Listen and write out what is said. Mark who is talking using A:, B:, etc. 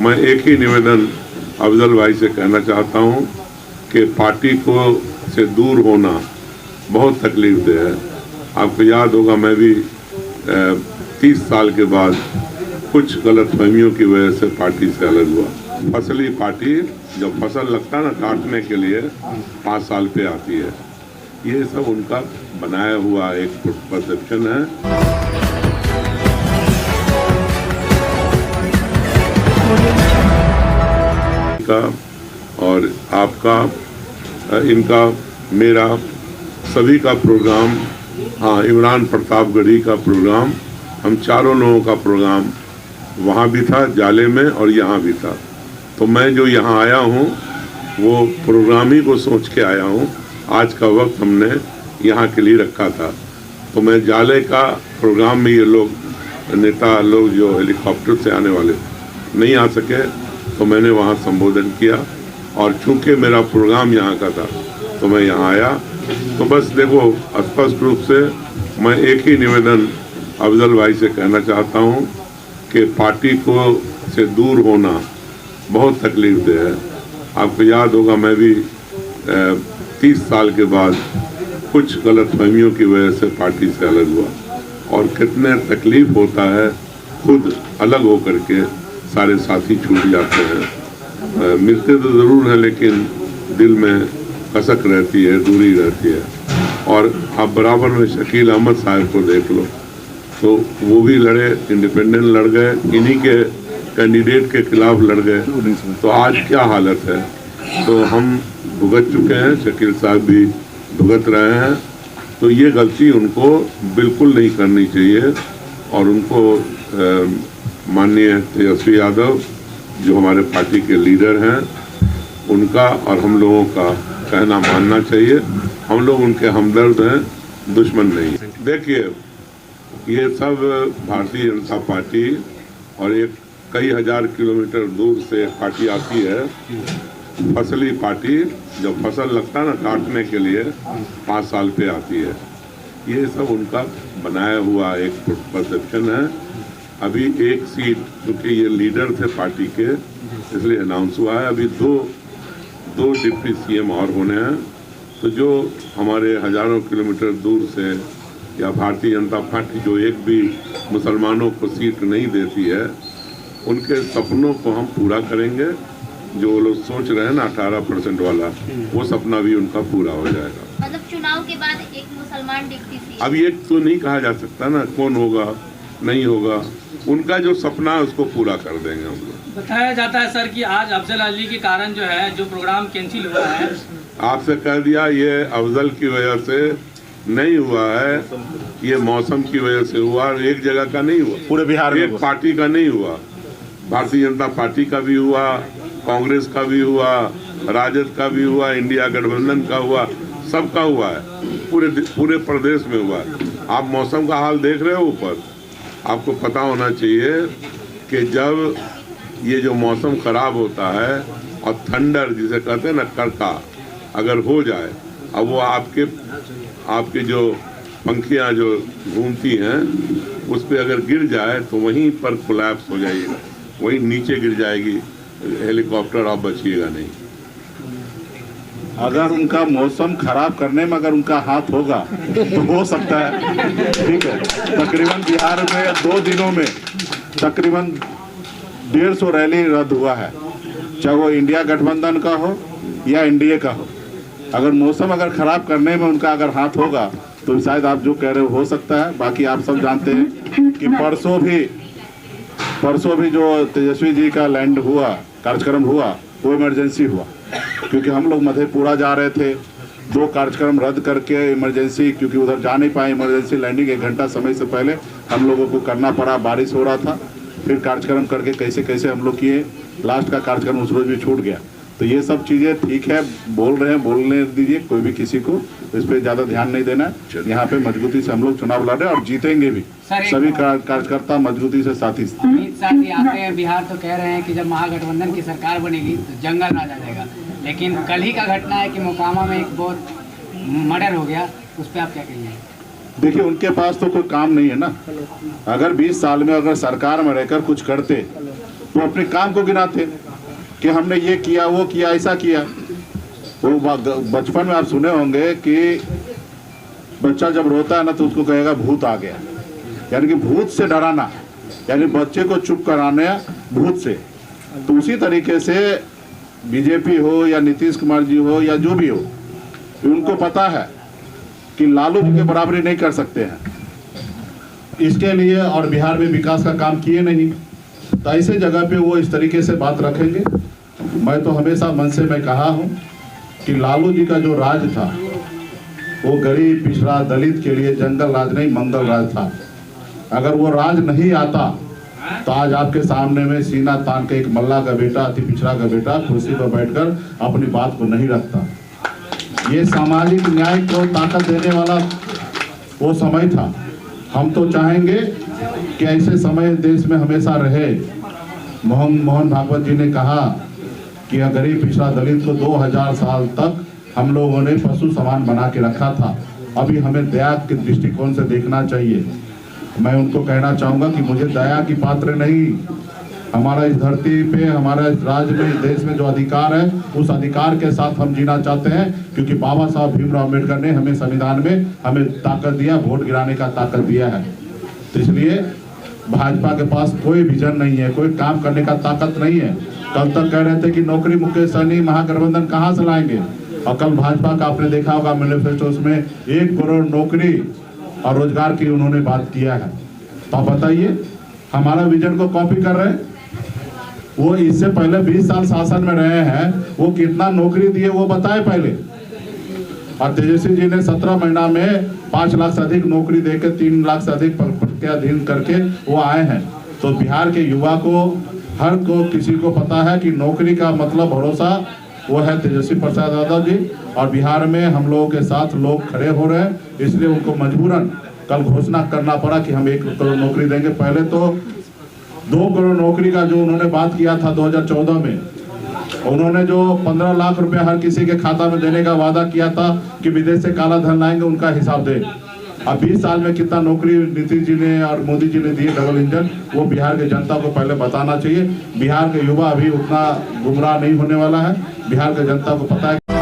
A: मैं एक ही निवेदन अफजल भाई से कहना चाहता हूं कि पार्टी को से दूर होना बहुत तकलीफदेह है। आपको याद होगा, मैं भी 30 साल के बाद कुछ गलतफहमियों की वजह से पार्टी से अलग हुआ। फसली पार्टी जब फसल लगता है ना काटने के लिए 5 साल पे आती है। ये सब उनका बनाया हुआ एक परसेप्शन है। का और आपका, इनका, मेरा, सभी का प्रोग्राम, हाँ, इमरान प्रतापगढ़ी का प्रोग्राम, हम चारों लोगों का प्रोग्राम वहाँ भी था जाले में और यहाँ भी था। तो मैं जो यहाँ आया हूँ वो प्रोग्राम ही को सोच के आया हूँ। आज का वक्त हमने यहाँ के लिए रखा था। तो मैं जाले का प्रोग्राम में ये लोग नेता लोग जो हेलीकॉप्टर से आने वाले नहीं आ सके, तो मैंने वहाँ संबोधन किया। और चूंकि मेरा प्रोग्राम यहाँ का था तो मैं यहाँ आया। तो बस देखो, स्पष्ट रूप से मैं एक ही निवेदन अफजल भाई से कहना चाहता हूँ कि पार्टी को से दूर होना बहुत तकलीफदेह है। आपको याद होगा, मैं भी 30 साल के बाद कुछ गलतफहमियों की वजह से पार्टी से अलग हुआ। और कितने तकलीफ होता है खुद अलग होकर के, सारे साथी छूट जाते हैं। मिलते तो ज़रूर हैं लेकिन दिल में कसक रहती है, दूरी रहती है। और आप बराबर में शकील अहमद साहब को देख लो, तो वो भी लड़े, इंडिपेंडेंट लड़ गए, इन्हीं के कैंडिडेट के खिलाफ लड़ गए। तो आज क्या हालत है। तो हम भुगत चुके हैं, शकील साहब भी भुगत रहे हैं। तो ये गलती उनको बिल्कुल नहीं करनी चाहिए। और उनको माननीय तेजस्वी यादव जो हमारे पार्टी के लीडर हैं, उनका और हम लोगों का कहना मानना चाहिए। हम लोग उनके हमदर्द हैं, दुश्मन नहीं। देखिए, ये सब भारतीय जनता पार्टी और एक कई हजार किलोमीटर दूर से पार्टी आती है। फसली पार्टी जब फसल लगता है ना काटने के लिए 5 साल पे आती है। ये सब उनका बनाया हुआ एक परसेप्शन है। अभी एक सीट, क्योंकि ये लीडर थे पार्टी के, इसलिए अनाउंस हुआ है। अभी दो डिप्टी सीएम और होने हैं। तो जो हमारे हजारों किलोमीटर दूर से या भारतीय जनता पार्टी जो एक भी मुसलमानों को सीट नहीं देती है, उनके सपनों को हम पूरा करेंगे। जो वो लोग सोच रहे हैं ना 18% वाला, वो सपना भी उनका पूरा हो जाएगा।
B: मतलब चुनाव के बाद एक मुसलमान डिप्टी सीएम,
A: अब ये तो नहीं कहा जा सकता ना कौन होगा नहीं होगा। उनका जो सपना है उसको पूरा कर देंगे हम लोग।
C: बताया जाता है सर कि आज अफजल अली के कारण जो है जो प्रोग्राम कैंसिल हुआ है।
A: आपसे कह दिया, ये अफजल की वजह से नहीं हुआ है, ये मौसम की वजह से हुआ। एक जगह का नहीं हुआ,
D: पूरे बिहार में
A: एक पार्टी का नहीं हुआ। भारतीय जनता पार्टी का भी हुआ, कांग्रेस का भी हुआ, राजद का भी हुआ, इंडिया गठबंधन का हुआ, सबका हुआ है। पूरे प्रदेश में हुआ है। आप मौसम का हाल देख रहे हो ऊपर। आपको पता होना चाहिए कि जब ये जो मौसम खराब होता है और थंडर जिसे कहते हैं ना, करका अगर हो जाए, अब वो आपके जो पंखियाँ जो घूमती हैं उस पर अगर गिर जाए तो वहीं पर कोलैप्स हो जाएगा, वहीं नीचे गिर जाएगी हेलीकॉप्टर, आप बचिएगा नहीं।
D: अगर उनका मौसम खराब करने में अगर उनका हाथ होगा तो हो सकता है, ठीक है। तकरीबन बिहार में 2 दिनों में तकरीबन 150 रैली रद्द हुआ है, चाहे वो इंडिया गठबंधन का हो या एनडीए का हो। अगर मौसम अगर खराब करने में उनका अगर हाथ होगा तो शायद आप जो कह रहे हो सकता है। बाकी आप सब जानते हैं कि परसों भी जो तेजस्वी जी का लैंड हुआ, कार्यक्रम हुआ, वो इमरजेंसी हुआ, क्योंकि हम लोग मधेपुरा जा रहे थे। 2 कार्यक्रम रद्द करके इमरजेंसी, क्योंकि उधर जा नहीं पाए, इमरजेंसी लैंडिंग 1 घंटा समय से पहले हम लोगों को करना पड़ा, बारिश हो रहा था। फिर कार्यक्रम करके कैसे हम लोग किए, लास्ट का कार्यक्रम उस रोज भी छूट गया। तो ये सब चीज़ें ठीक है, बोल रहे हैं, बोलने दीजिए, कोई भी किसी को इस पर ज़्यादा ध्यान नहीं देना है। यहाँ पे मजबूती से हम लोग चुनाव लड़ रहे हैं और जीतेंगे भी। सभी कार्यकर्ता मजबूती से साथी
C: साथी आते हैं बिहार, तो कह रहे हैं कि जब महागठबंधन की सरकार बनेगी तो जंगल राज आ जाएगा। लेकिन कल ही का घटना है कि मोकामा में एक बहुत मर्डर हो गया, उस पर आप क्या कहिए?
D: देखिए, उनके पास तो कोई काम नहीं है ना। अगर 20 साल में अगर सरकार में रहकर कुछ करते वो अपने काम को गिनाते कि हमने ये किया, वो किया, ऐसा किया। वो बचपन में आप सुने होंगे कि बच्चा जब रोता है ना तो उसको कहेगा भूत आ गया, यानी कि भूत से डराना, यानी बच्चे को चुप कराने भूत से। तो उसी तरीके से बीजेपी हो या नीतीश कुमार जी हो या जो भी हो, उनको पता है कि लालू जी के बराबरी नहीं कर सकते हैं इसके लिए, और बिहार में विकास का काम किए नहीं, तो ऐसे जगह पे वो इस तरीके से बात रखेंगे। मैं तो हमेशा मन से मैं कहा हूँ कि लालू जी का जो राज था वो गरीब, पिछड़ा, दलित के लिए जंगल राज नहीं, मंगल राज था। अगर वो राज नहीं आता तो आज आपके सामने में सीना तान के एक मल्ला का बेटा, अति पिछड़ा का बेटा कुर्सी पर बैठकर अपनी बात को नहीं रखता। ये सामाजिक न्याय को ताकत देने वाला वो समय था। हम तो चाहेंगे कि ऐसे समय देश में हमेशा रहे। मोहन भागवत जी ने कहा कि गरीब, पिछड़ा, दलित को 2000 साल तक हम लोगों ने पशु समान बना के रखा था। अभी हमें दया के दृष्टिकोण से देखना चाहिए। मैं उनको कहना चाहूँगा कि मुझे दया की पात्र नहीं, हमारा इस धरती पे, हमारा इस राज्य में, इस देश में जो अधिकार है उस अधिकार के साथ हम जीना चाहते हैं, क्योंकि बाबा साहब भीमराव अम्बेडकर ने हमें संविधान में हमें ताकत दिया, वोट गिराने का ताकत दिया है। तो इसलिए भाजपा के पास कोई विजन नहीं है, कोई काम करने का ताकत नहीं है। कल तक कह रहे थे कि नौकरी मुकेश सहनी महागठबंधन कहाँ से लाएंगे, और कल भाजपा का आपने देखा होगा मैनिफेस्टो में 1 करोड़ नौकरी और रोजगार की उन्होंने बात किया है। तो आप बताइए, हमारा विजन को कॉपी कर रहे हैं। वो इससे पहले 20 साल शासन में रहे हैं, वो कितना नौकरी दिए वो बताए पहले। और तेजस्वी जी ने 17 महीना में 5 लाख से अधिक नौकरी देकर 3 लाख से अधिक प्रत्याधीन करके वो आए हैं। तो बिहार के युवा को, हर को, किसी को पता है कि नौकरी का मतलब भरोसा वो है तेजस्वी प्रसाद यादव जी। और बिहार में हम लोगों के साथ लोग खड़े हो रहे हैं, इसलिए उनको मजबूरन कल घोषणा करना पड़ा कि हम 1 करोड़ नौकरी देंगे। पहले तो 2 करोड़ नौकरी का जो उन्होंने बात किया था 2014 में, उन्होंने जो 15 लाख रुपए हर किसी के खाता में देने का वादा किया था कि विदेश से काला धन लाएंगे, उनका हिसाब दे। अब 20 साल में कितना नौकरी नीतीश जी ने और मोदी जी ने दिए डबल इंजन, वो बिहार के जनता को पहले बताना चाहिए। बिहार के युवा अभी उतना गुमराह नहीं होने वाला है, बिहार के जनता को पता है।